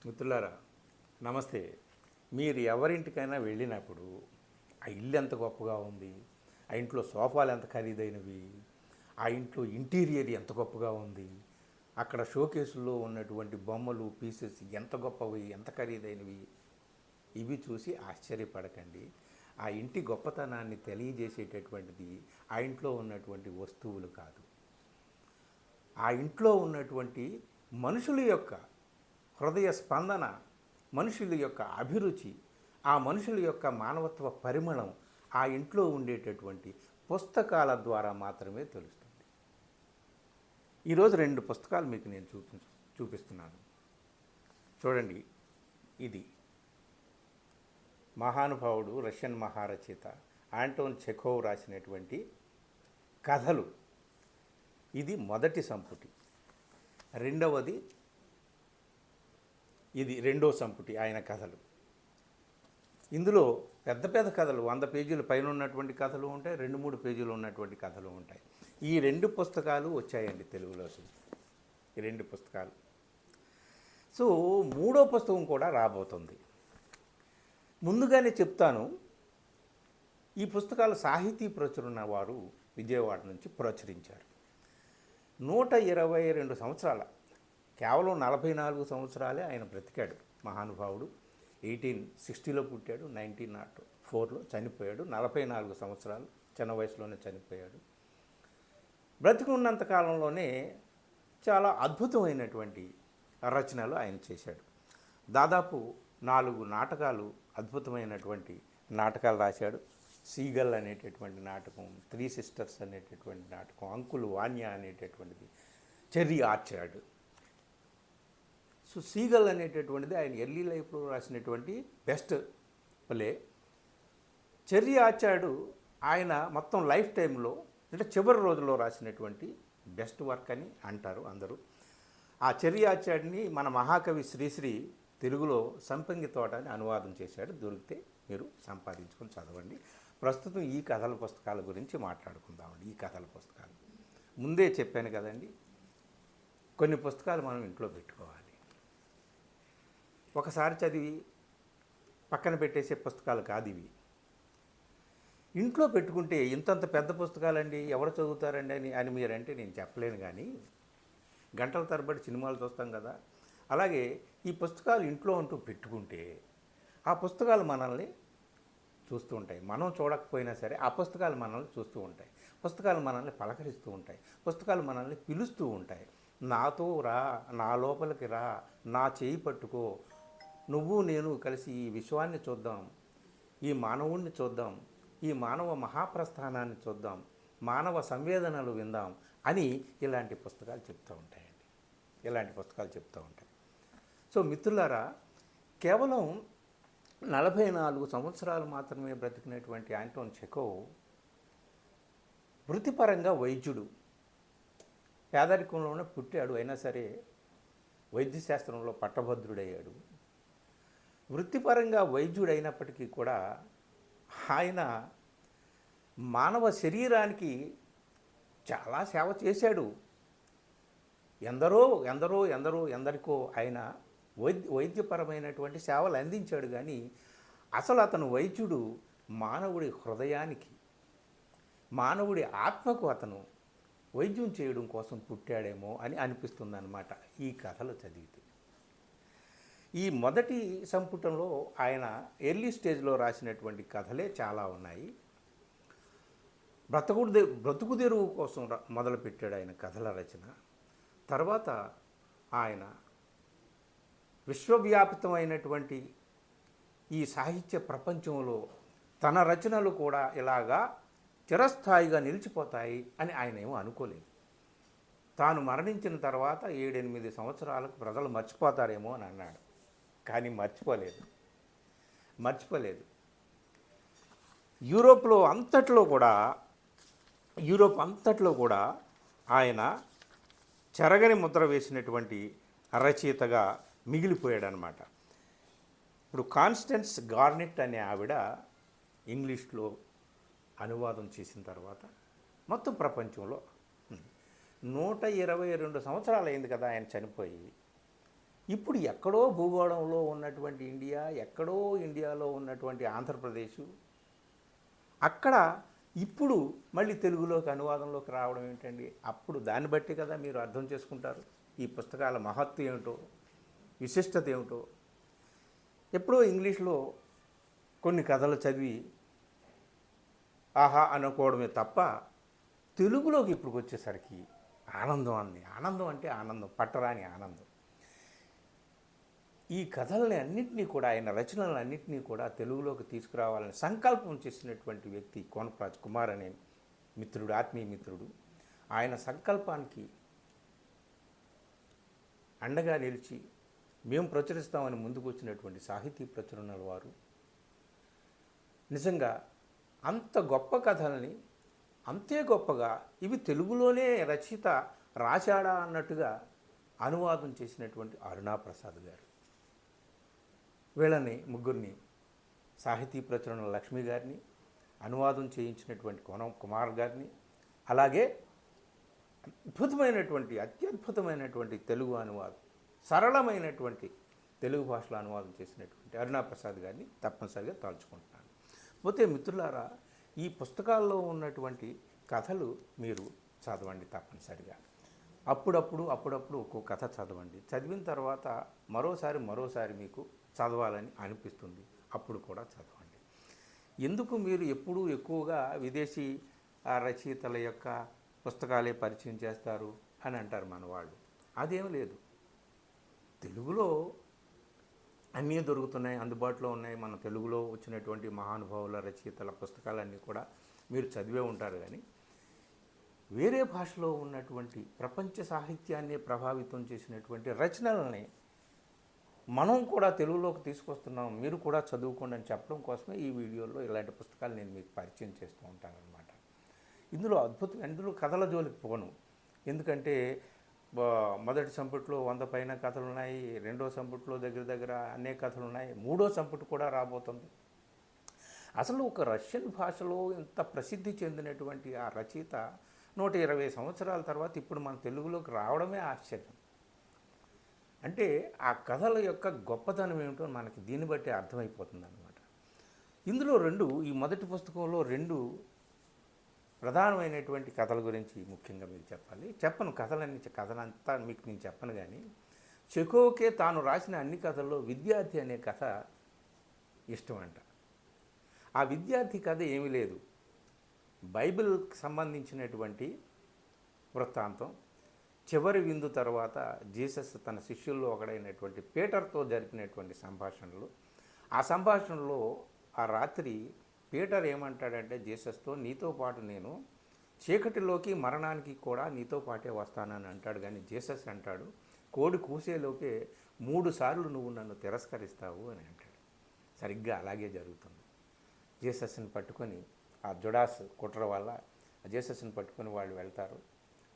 మిత్రులారా నమస్తే. మీరు ఎవరింటికైనా వెళ్ళినప్పుడు ఆ ఇల్లు ఎంత గొప్పగా ఉంది, ఆ ఇంట్లో సోఫాలు ఎంత ఖరీదైనవి, ఆ ఇంట్లో ఇంటీరియర్ ఎంత గొప్పగా ఉంది, అక్కడ షోకేసుల్లో ఉన్నటువంటి బొమ్మలు పీసెస్ ఎంత గొప్పవి, ఎంత ఖరీదైనవి, ఇవి చూసి ఆశ్చర్యపడకండి. ఆ ఇంటి గొప్పతనాన్ని తెలియజేసేటటువంటిది ఆ ఇంట్లో ఉన్నటువంటి వస్తువులు కాదు, ఆ ఇంట్లో ఉన్నటువంటి మనుషుల యొక్క హృదయ స్పందన, మనుషుల యొక్క అభిరుచి, ఆ మనుషుల యొక్క మానవత్వ పరిమళం ఆ ఇంట్లో ఉండేటటువంటి పుస్తకాల ద్వారా మాత్రమే తెలుస్తుంది. ఈరోజు రెండు పుస్తకాలు మీకు నేను చూపిస్తున్నాను. చూడండి, ఇది మహానుభావుడు రష్యన్ మహారచయిత ఆంటోన్ చెఖోవ్ రాసినటువంటి కథలు. ఇది మొదటి సంపుటి. రెండవది ఇది రెండో సంపుటి ఆయన కథలు. ఇందులో పెద్ద పెద్ద కథలు 100 పేజీల పైన ఉన్నటువంటి కథలు ఉంటాయి, 2-3 పేజీలు ఉన్నటువంటి కథలు ఉంటాయి. ఈ రెండు పుస్తకాలు వచ్చాయండి తెలుగులోకి, ఈ రెండు పుస్తకాలు. సో మూడో పుస్తకం కూడా రాబోతుంది. ముందుగానే చెప్తాను, ఈ పుస్తకాలు సాహితీ ప్రచురణ వారు విజయవాడ నుంచి ప్రచురించారు. 122 సంవత్సరాల, కేవలం 44 సంవత్సరాలే ఆయన బ్రతికాడు మహానుభావుడు. 1860లో పుట్టాడు, 1904లో చనిపోయాడు. 44 సంవత్సరాలు, చిన్న వయసులోనే చనిపోయాడు. బ్రతికున్నంత కాలంలోనే చాలా అద్భుతమైనటువంటి రచనలు ఆయన చేశాడు. దాదాపు 4 నాటకాలు, అద్భుతమైనటువంటి నాటకాలు రాశాడు. సీగల్ అనేటటువంటి నాటకం, 3 సిస్టర్స్ అనేటటువంటి నాటకం, అంకుల్ వాన్యా అనేటటువంటిది, చెర్రీ ఆర్చర్డ్. సో సీగల్ అనేటటువంటిది ఆయన ఎర్లీ లైఫ్లో రాసినటువంటి బెస్ట్ ప్లే. చెర్రీ ఆర్చర్డ్ ఆయన మొత్తం లైఫ్ టైంలో, అంటే చివరి రోజుల్లో రాసినటువంటి బెస్ట్ వర్క్ అని అంటారు అందరూ. ఆ చెర్రీ ఆర్చర్డ్ని మన మహాకవి శ్రీశ్రీ తెలుగులో సంపంగి తోట అని అనువాదం చేశాడు. దొరికితే మీరు సంపాదించుకొని చదవండి. ప్రస్తుతం ఈ కథల పుస్తకాల గురించి మాట్లాడుకుందామండి. ఈ కథల పుస్తకాలు ముందే చెప్పాను కదండి, కొన్ని పుస్తకాలు మనం ఇంట్లో పెట్టుకోవాలి. ఒకసారి చదివి పక్కన పెట్టేసే పుస్తకాలు కాదు ఇవి. ఇంట్లో పెట్టుకుంటే ఇంతంత పెద్ద పుస్తకాలండి ఎవరు చదువుతారండి అని మీరంటే నేను చెప్పలేను. కానీ గంటల తరబడి సినిమాలు చూస్తాం కదా, అలాగే ఈ పుస్తకాలు ఇంట్లో అంటూ పెట్టుకుంటే ఆ పుస్తకాలు మనల్ని చూస్తూ ఉంటాయి. మనం చూడకపోయినా సరే ఆ పుస్తకాలు మనల్ని చూస్తూ ఉంటాయి. పుస్తకాలు మనల్ని పలకరిస్తూ ఉంటాయి. పుస్తకాలు మనల్ని పిలుస్తూ ఉంటాయి. నాతో రా, నా లోపలికి రా, నా చేయి పట్టుకో, నువ్వు నేను కలిసి ఈ విశ్వాన్ని చూద్దాం, ఈ మానవుణ్ణి చూద్దాం, ఈ మానవ మహాప్రస్థానాన్ని చూద్దాం, మానవ సంవేదనలు విందాం అని ఇలాంటి పుస్తకాలు చెప్తూ ఉంటాయండి. ఇలాంటి పుస్తకాలు చెప్తూ ఉంటాయి. సో మిత్రులారా, కేవలం 44 సంవత్సరాలు మాత్రమే బ్రతికినటువంటి ఆంటోన్ చెఖోవ్ వృత్తిపరంగా వైద్యుడు. పేదరికంలోనే పుట్టాడు, అయినా సరే వైద్యశాస్త్రంలో పట్టభద్రుడయ్యాడు. వృత్తిపరంగా వైద్యుడైనప్పటికీ కూడా ఆయన మానవ శరీరానికి చాలా సేవ చేశాడు. ఎందరికో ఆయన వైద్యపరమైనటువంటి సేవలు అందించాడు. కానీ అసలు అతను వైద్యుడు మానవుడి హృదయానికి, మానవుడి ఆత్మకు అతను వైద్యం చేయడం కోసం పుట్టాడేమో అని అనిపిస్తుంది అన్నమాట ఈ కథలు చదివితే. ఈ మొదటి సంపుటంలో ఆయన ఎర్లీ స్టేజ్లో రాసినటువంటి కథలే చాలా ఉన్నాయి. బ్రతుకుదెరువు కోసం మొదలుపెట్టాడు ఆయన కథల రచన. తర్వాత ఆయన విశ్వవ్యాపితమైనటువంటి ఈ సాహిత్య ప్రపంచంలో తన రచనలు కూడా ఇలాగా చిరస్థాయిగా నిలిచిపోతాయి అని ఆయన ఏమో అనుకోలేదు. తాను మరణించిన తర్వాత 7-8 సంవత్సరాలకు ప్రజలు మర్చిపోతారేమో అని అన్నాడు. కానీ మర్చిపోలేదు. యూరోప్ అంతట్లో కూడా ఆయన చెరగని ముద్ర వేసినటువంటి రచయితగా మిగిలిపోయాడనమాట. ఇప్పుడు కాన్స్టెన్స్ గార్నెట్ అనే ఆవిడ ఇంగ్లీష్లో అనువాదం చేసిన తర్వాత మొత్తం ప్రపంచంలో 122 సంవత్సరాలు అయింది కదా ఆయన చనిపోయి. ఇప్పుడు ఎక్కడో భూగోళంలో ఉన్నటువంటి ఇండియా, ఎక్కడో ఇండియాలో ఉన్నటువంటి ఆంధ్రప్రదేశ్, అక్కడ ఇప్పుడు మళ్ళీ తెలుగులోకి అనువాదంలోకి రావడం ఏంటండి? అప్పుడు దాన్ని బట్టి కదా మీరు అర్థం చేసుకుంటారు ఈ పుస్తకాల మహత్తు ఏమిటో, విశిష్టత ఏమిటో. ఎప్పుడో ఇంగ్లీష్లో కొన్ని కథలు చదివి ఆహా అనుకోవడమే తప్ప, తెలుగులోకి ఇప్పుడు వచ్చేసరికి ఆనందం ఆనందం అంటే ఆనందం, పట్టరాని ఆనందం. ఈ కథలని అన్నింటినీ కూడా, ఆయన రచనలన్నింటినీ కూడా తెలుగులోకి తీసుకురావాలని సంకల్పం చేసినటువంటి వ్యక్తి కోనప్రాజ్ కుమార్ అనే మిత్రుడు, ఆత్మీయ మిత్రుడు. ఆయన సంకల్పానికి అండగా నిలిచి మేము ప్రచురిస్తామని ముందుకు వచ్చినటువంటి సాహితీ ప్రచురణల వారు నిజంగా అంత గొప్ప కథలని అంతే గొప్పగా ఇవి తెలుగులోనే రచయిత రాశాడా అన్నట్టుగా అనువాదం చేసినటువంటి అరుణాప్రసాద్ గారు. వీళ్ళని ముగ్గురిని, సాహితీ ప్రచురణ లక్ష్మి గారిని, అనువాదం చేయించినటువంటి కోనం కుమార్ గారిని, అలాగే అత్యద్భుతమైనటువంటి తెలుగు అనువాదం, సరళమైనటువంటి తెలుగు భాషలో అనువాదం చేసినటువంటి అరుణాప్రసాద్ గారిని తప్పనిసరిగా తలుచుకుంటున్నాను. పోతే మిత్రులారా, ఈ పుస్తకాల్లో ఉన్నటువంటి కథలు మీరు చదవండి తప్పనిసరిగా. అప్పుడప్పుడు ఒక్కో కథ చదవండి. చదివిన తర్వాత మరోసారి మీకు చదవాలని అనిపిస్తుంది. అప్పుడు కూడా చదవండి. ఎందుకు మీరు ఎప్పుడూ ఎక్కువగా విదేశీ రచయితల యొక్క పుస్తకాలే పరిచయం చేస్తారు అని అంటారు మన వాళ్ళు. అదేం లేదు, తెలుగులో అన్నీ దొరుకుతున్నాయి, అందుబాటులో ఉన్నాయి. మన తెలుగులో వచ్చినటువంటి మహానుభావుల రచయితల పుస్తకాలన్నీ కూడా మీరు చదివే ఉంటారు. కానీ వేరే భాషలో ఉన్నటువంటి ప్రపంచ సాహిత్యాన్ని ప్రభావితం చేసినటువంటి రచనలని మనం కూడా తెలుగులోకి తీసుకొస్తున్నాం, మీరు కూడా చదువుకోండి అని చెప్పడం కోసమే ఈ వీడియోలో ఇలాంటి పుస్తకాలు నేను మీకు పరిచయం చేస్తూ ఉంటానన్నమాట. ఇందులో కథల జోలికి పోను. ఎందుకంటే మొదటి సంపుట్లో 100 పైన కథలు ఉన్నాయి, రెండో సంపుట్లో దగ్గర అనేక కథలు ఉన్నాయి, మూడో సంపుటి కూడా రాబోతుంది. అసలు ఒక రష్యన్ భాషలో ఇంత ప్రసిద్ధి చెందినటువంటి ఆ రచయిత 120 సంవత్సరాల తర్వాత ఇప్పుడు మన తెలుగులోకి రావడమే ఆశ్చర్యం. అంటే ఆ కథల యొక్క గొప్పతనం ఏమిటో మనకి దీన్ని బట్టి అర్థమైపోతుంది అన్నమాట. ఇందులో ఈ మొదటి పుస్తకంలో 2 ప్రధానమైనటువంటి కథల గురించి ముఖ్యంగా మీకు చెప్పను. కథలంతా మీకు నేను చెప్పను. కానీ చెకోవ్కే తాను రాసిన అన్ని కథల్లో విద్యార్థి అనే కథ ఇష్టం అంట. ఆ విద్యార్థి కథ ఏమీ లేదు, బైబిల్కి సంబంధించినటువంటి వృత్తాంతం. చివరి విందు తర్వాత జీసస్ తన శిష్యుల్లో ఒకడైనటువంటి పీటర్తో జరిపినటువంటి సంభాషణలు. ఆ సంభాషణలో ఆ రాత్రి పీటర్ ఏమంటాడంటే జీసస్తో, నీతో పాటు నేను చీకటిలోకి మరణానికి కూడా నీతో పాటే వస్తానని అంటాడు. కానీ జీసస్ అంటాడు, కోడి కూసేలోకే 3 సార్లు నువ్వు నన్ను తిరస్కరిస్తావు అని అంటాడు. సరిగ్గా అలాగే జరుగుతుంది. జీసస్ని పట్టుకొని ఆ జుడాస్ కుట్ర వల్ల జీసస్ని పట్టుకొని వాళ్ళు వెళ్తారు.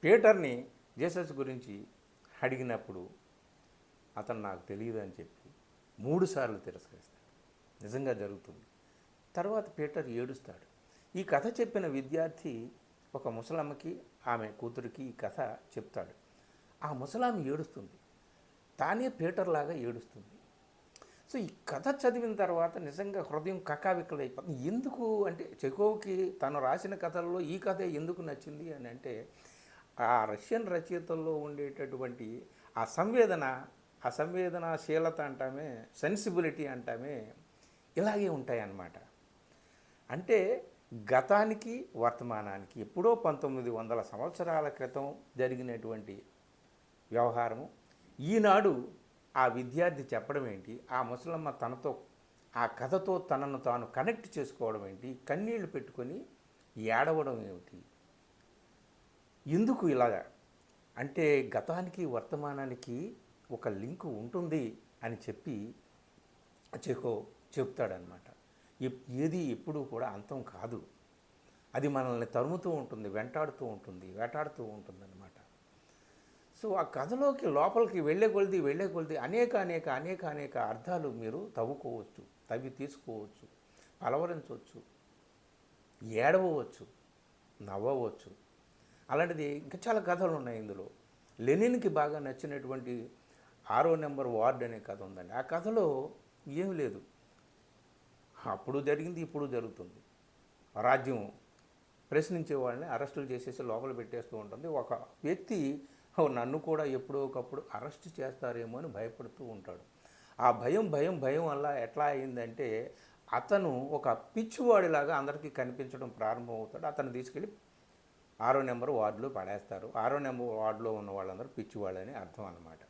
పీటర్ని జీసస్ గురించి అడిగినప్పుడు అతను నాకు తెలియదు అని చెప్పి 3 సార్లు తిరస్కరిస్తాడు. నిజంగా జరుగుతుంది. తర్వాత పీటర్ ఏడుస్తాడు. ఈ కథ చెప్పిన విద్యార్థి ఒక ముసలమ్మకి, ఆమె కూతురికి ఈ కథ చెప్తాడు. ఆ ముసలామె ఏడుస్తుంది, తానే పీటర్ లాగా ఏడుస్తుంది. సో ఈ కథ చదివిన తర్వాత నిజంగా హృదయం కకావికలైపోతుంది. ఎందుకు అంటే చెకోవ్కి తను రాసిన కథల్లో ఈ కథ ఎందుకు నచ్చింది అని అంటే, ఆ రష్యన్ రచయితల్లో ఉండేటటువంటి ఆ సంవేదనాశీలత అంటామే, సెన్సిబిలిటీ అంటామే, ఇలాగే ఉంటాయి అన్నమాట. అంటే గతానికి వర్తమానానికి ఎప్పుడో 1900 సంవత్సరాల క్రితం జరిగినటువంటి వ్యవహారము ఈనాడు ఆ విద్యార్థి చెప్పడం ఏంటి, ఆ ముసలమ్మ తనతో ఆ కథతో తనను తాను కనెక్ట్ చేసుకోవడం ఏంటి, కన్నీళ్లు పెట్టుకొని ఏడవడం ఏమిటి, ఎందుకు ఇలాగా అంటే గతానికి వర్తమానానికి ఒక లింకు ఉంటుంది అని చెప్పి చెకోవ్ చెప్తాడనమాట. ఏది ఎప్పుడూ కూడా అంతం కాదు, అది మనల్ని తరుముతూ ఉంటుంది, వేటాడుతూ ఉంటుందన్నమాట. సో ఆ కథలోకి లోపలికి వెళ్ళే కొలది అనేక అర్థాలు మీరు తవ్వి తీసుకోవచ్చు, పలవరించవచ్చు, ఏడవచ్చు, నవ్వవచ్చు. అలాంటిది ఇంకా చాలా కథలు ఉన్నాయి ఇందులో. లెనిన్కి బాగా నచ్చినటువంటి 6వ నెంబర్ వార్డ్ అనే కథ ఉందండి. ఆ కథలో ఏమి లేదు, అప్పుడు జరిగింది ఇప్పుడు జరుగుతుంది. రాజ్యం ప్రశ్నించే వాళ్ళని అరెస్టులు చేసేసి లోపల పెట్టేస్తూ ఉంటుంది. ఒక వ్యక్తి నన్ను కూడా ఎప్పుడో ఒకప్పుడు అరెస్ట్ చేస్తారేమో అని భయపడుతూ ఉంటాడు. ఆ భయం భయం భయం వల్ల ఎట్లా అయిందంటే అతను ఒక పిచ్చివాడిలాగా అందరికీ కనిపించడం ప్రారంభమవుతాడు. అతను తీసుకెళ్ళి 6వ నెంబర్ వార్డులో పడేస్తారు. 6వ నెంబర్ వార్డులో ఉన్న వాళ్ళందరూ పిచ్చివాళ్ళని అర్థం అన్నమాట.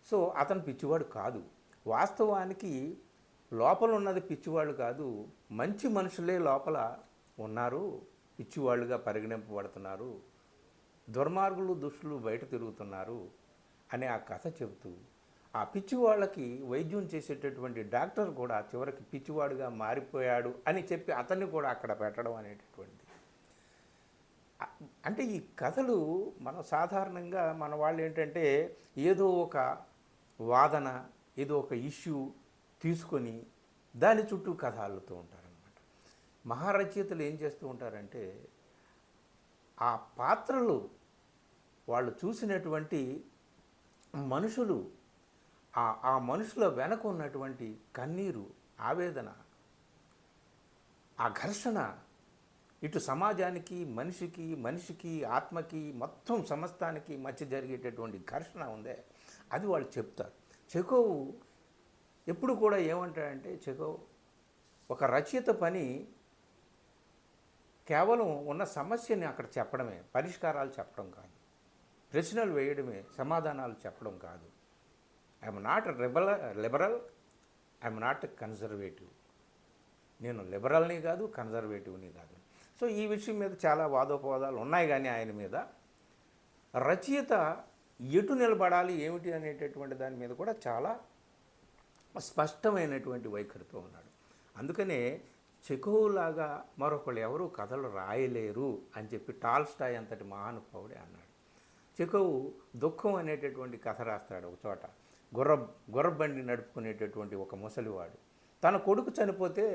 సో అతను పిచ్చివాడు కాదు, వాస్తవానికి లోపల ఉన్నది పిచ్చివాళ్ళు కాదు, మంచి మనుషులే లోపల ఉన్నారు, పిచ్చివాళ్ళుగా పరిగణింపబడుతున్నారు, దుర్మార్గులు దుష్టులు బయట తిరుగుతున్నారు అనే ఆ కథ చెబుతూ ఆ పిచ్చివాళ్ళకి వైద్యం చేసేటటువంటి డాక్టర్ కూడా చివరికి పిచ్చివాడుగా మారిపోయాడు అని చెప్పి అతన్ని కూడా అక్కడ పెట్టడం అనేటటువంటిది. అంటే ఈ కథలు మనం సాధారణంగా మన వాళ్ళు ఏంటంటే ఏదో ఒక వాదన, ఏదో ఒక ఇష్యూ తీసుకొని దాని చుట్టూ కథ అల్లుతూ ఉంటారనమాట. మహారచయితలు ఏం చేస్తూ ఉంటారంటే ఆ పాత్రలు, వాళ్ళు చూసినటువంటి మనుషులు, ఆ మనుషుల వెనక ఉన్నటువంటి కన్నీరు, ఆవేదన, ఆ ఘర్షణ, ఇటు సమాజానికి, మనిషికి ఆత్మకి, మొత్తం సమస్తానికి మధ్య జరిగేటటువంటి ఘర్షణ ఉందే అది వాళ్ళు చెప్తారు. చెకోవ్ ఎప్పుడు కూడా ఏమంటాడంటే, చెకోవ్ ఒక రచయిత పని కేవలం ఉన్న సమస్యని అక్కడ చెప్పడమే, పరిష్కారాలు చెప్పడం కాదు, ప్రశ్నలు వేయడమే, సమాధానాలు చెప్పడం కాదు. I'm not liberal, I'm not conservative. నేను లిబరల్ని కాదు, కన్జర్వేటివ్ని కాదు. సో ఈ విషయం మీద చాలా వాదోపవాదాలు ఉన్నాయి, కానీ ఆయన మీద రచయిత ఎటు నిలబడాలి ఏమిటి అనేటటువంటి దాని మీద కూడా చాలా స్పష్టమైనటువంటి వైఖరితో ఉన్నాడు. అందుకనే చెకోవ్ లాగా మరొకళ్ళు ఎవరు కథలు రాయలేరు అని చెప్పి టాల్స్టాయ్ అంతటి మహానుభావుడే అన్నాడు. చెకోవ్ దుఃఖం అనేటటువంటి కథ రాస్తాడు. ఒక చోట గుర్రబండి నడుపుకునేటటువంటి ఒక ముసలివాడు తన కొడుకు చనిపోతే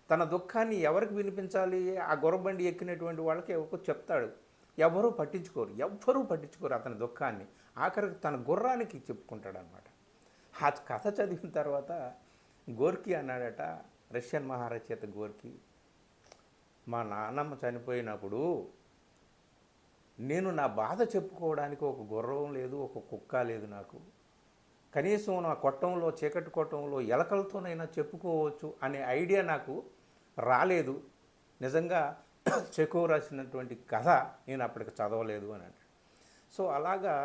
తన దుఃఖాన్ని ఎవరికి వినిపించాలి, ఆ గుర్రబండి ఎక్కినటువంటి వాళ్ళకి ఎవరికో చెప్తాడు. ఎవ్వరూ పట్టించుకోరు అతని దుఃఖాన్ని. ఆఖరికి తన గుర్రానికి చెప్పుకుంటాడు అనమాట. ఆ కథ చదివిన తర్వాత గోర్కీ అన్నాడట, రష్యన్ మహారచయిత గోర్కీ, మా నాన్నమ్మ చనిపోయినప్పుడు నేను నా బాధ చెప్పుకోవడానికి ఒక గుర్రం లేదు, ఒక కుక్క లేదు, నాకు కనీసం నా కొట్టంలో, చీకటి కొట్టంలో ఎలకలతోనైనా చెప్పుకోవచ్చు అనే ఐడియా నాకు రాలేదు. నిజంగా చెకోవ్ రాసినటువంటి కథ నేను అప్పటికి చదవలేదు అని అంటాడు. సో అలాగా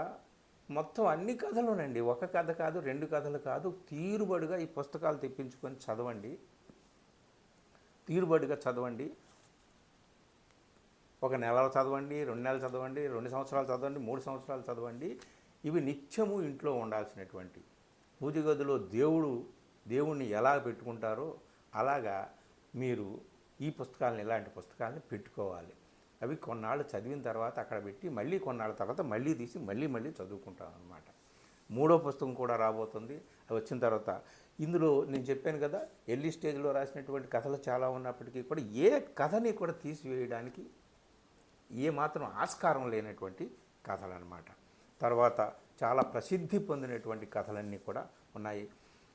మొత్తం అన్ని కథలునండి, ఒక కథ కాదు, 2 కథలు కాదు, తీరుబడిగా ఈ పుస్తకాలు తెప్పించుకొని చదవండి, తీరుబడిగా చదవండి. ఒక నెల చదవండి, 2 నెలలు చదవండి, 2 సంవత్సరాలు చదవండి, 3 సంవత్సరాలు చదవండి. ఇవి నిత్యము ఇంట్లో ఉండాల్సినటువంటి, పూజ గదిలో దేవుణ్ణి ఎలా పెట్టుకుంటారో అలాగా మీరు ఈ పుస్తకాలను, ఇలాంటి పుస్తకాలను పెట్టుకోవాలి. అవి కొన్నాళ్ళు చదివిన తర్వాత అక్కడ పెట్టి మళ్ళీ కొన్నాళ్ళ తర్వాత మళ్ళీ తీసి మళ్ళీ చదువుకుంటాం అన్నమాట. 3వ పుస్తకం కూడా రాబోతుంది. అది వచ్చిన తర్వాత ఇందులో నేను చెప్పాను కదా, ఎర్లీ స్టేజ్లో రాసినటువంటి కథలు చాలా ఉన్నప్పటికీ కూడా ఏ కథని కూడా తీసివేయడానికి ఏమాత్రం ఆస్కారం లేనటువంటి కథలు అన్నమాట. తర్వాత చాలా ప్రసిద్ధి పొందినటువంటి కథలన్నీ కూడా ఉన్నాయి.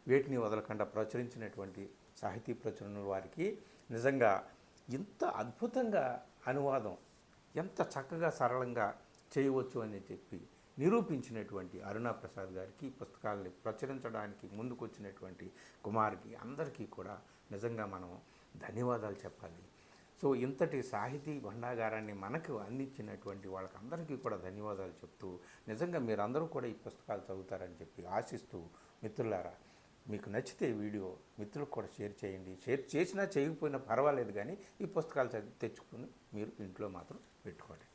వేటిని వదలకుండా ప్రచురించినటువంటి సాహితీ ప్రచురణ వారికి నిజంగా ఇంత అద్భుతంగా అనువాదం ఎంత చక్కగా సరళంగా చేయవచ్చు అని చెప్పి నిరూపించినటువంటి అరుణా ప్రసాద్ గారికి, పుస్తకాలని ప్రచురించడానికి ముందుకు వచ్చినటువంటి కుమార్కి అందరికీ కూడా నిజంగా మనం ధన్యవాదాలు చెప్పాలి. సో ఇంతటి సాహితీ భండాగారాన్ని మనకు అందించినటువంటి వాళ్ళకందరికీ కూడా ధన్యవాదాలు చెప్తూ, నిజంగా మీరందరూ కూడా ఈ పుస్తకాలు చదువుతారని చెప్పి ఆశిస్తూ, మిత్రులారా మీకు నచ్చితే వీడియో మిత్రులకు కూడా షేర్ చేయండి. షేర్ చేసినా చేయకపోయినా పర్వాలేదు, కానీ ఈ పుస్తకాలు తెచ్చుకుని మీరు ఇంట్లో మాత్రం పెట్టుకోండి.